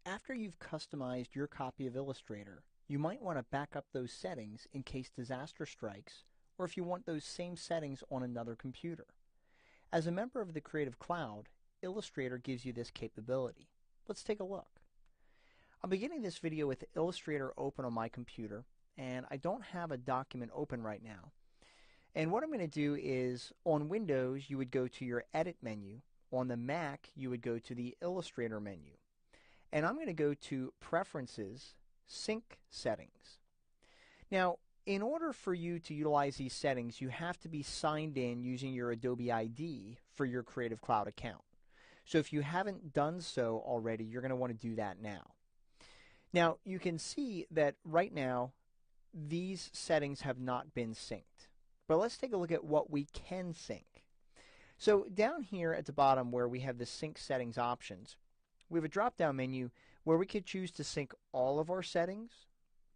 After you've customized your copy of Illustrator, you might want to back up those settings in case disaster strikes, or if you want those same settings on another computer. As a member of the Creative Cloud, Illustrator gives you this capability. Let's take a look. I'm beginning this video with Illustrator open on my computer, and I don't have a document open right now. And what I'm going to do is, on Windows, you would go to your Edit menu. On the Mac, you would go to the Illustrator menu. And I'm going to go to Preferences, Sync Settings. Now, in order for you to utilize these settings, you have to be signed in using your Adobe ID for your Creative Cloud account. So if you haven't done so already, you're going to want to do that now. Now, you can see that right now, these settings have not been synced. But let's take a look at what we can sync. So down here at the bottom where we have the Sync Settings options, we have a drop-down menu where we could choose to sync all of our settings,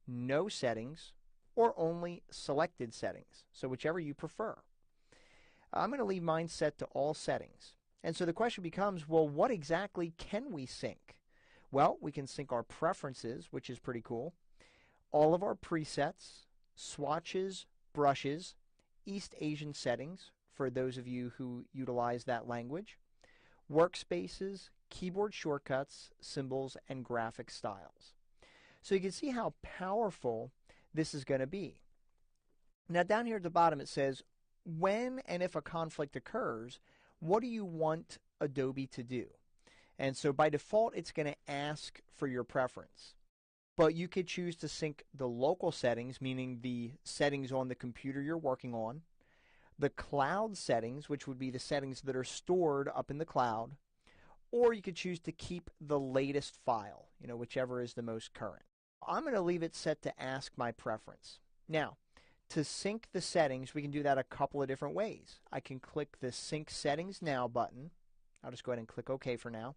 no settings, or only selected settings, so whichever you prefer. I'm going to leave mine set to all settings. And so the question becomes, well, what exactly can we sync? Well, we can sync our preferences, which is pretty cool, all of our presets, swatches, brushes, East Asian settings, for those of you who utilize that language, workspaces, keyboard shortcuts, symbols, and graphic styles. So you can see how powerful this is going to be. Now down here at the bottom it says, when and if a conflict occurs, what do you want Adobe to do? And so by default it's going to ask for your preference. But you could choose to sync the local settings, meaning the settings on the computer you're working on, the cloud settings, which would be the settings that are stored up in the cloud, or you could choose to keep the latest file, whichever is the most current. I'm going to leave it set to ask my preference. Now, to sync the settings, we can do that a couple of different ways. I can click the Sync Settings Now button. I'll just go ahead and click OK for now.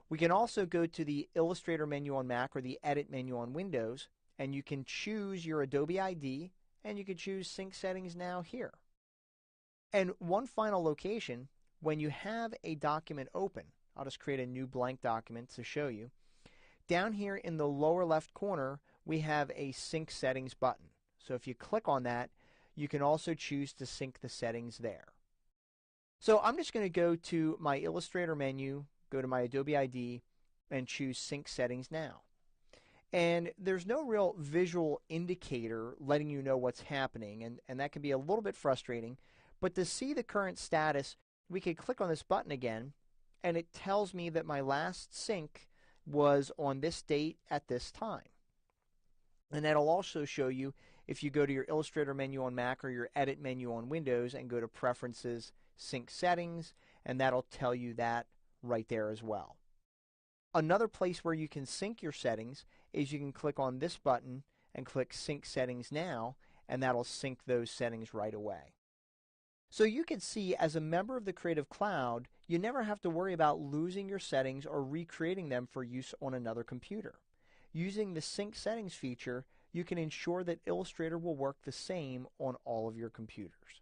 We can also go to the Illustrator menu on Mac or the Edit menu on Windows, and you can choose your Adobe ID, and you can choose Sync Settings Now here. And one final location, when you have a document open, I'll just create a new blank document to show you. Down here in the lower left corner, we have a Sync Settings button. So if you click on that, you can also choose to sync the settings there. So I'm just going to go to my Illustrator menu, go to my Adobe ID, and choose Sync Settings Now. And there's no real visual indicator letting you know what's happening, and that can be a little bit frustrating. But to see the current status, we could click on this button again, and it tells me that my last sync was on this date at this time. And that'll also show you if you go to your Illustrator menu on Mac or your Edit menu on Windows and go to Preferences, Sync Settings, and that'll tell you that right there as well. Another place where you can sync your settings is you can click on this button and click Sync Settings Now, and that'll sync those settings right away. So you can see, as a member of the Creative Cloud, you never have to worry about losing your settings or recreating them for use on another computer. Using the Sync Settings feature, you can ensure that Illustrator will work the same on all of your computers.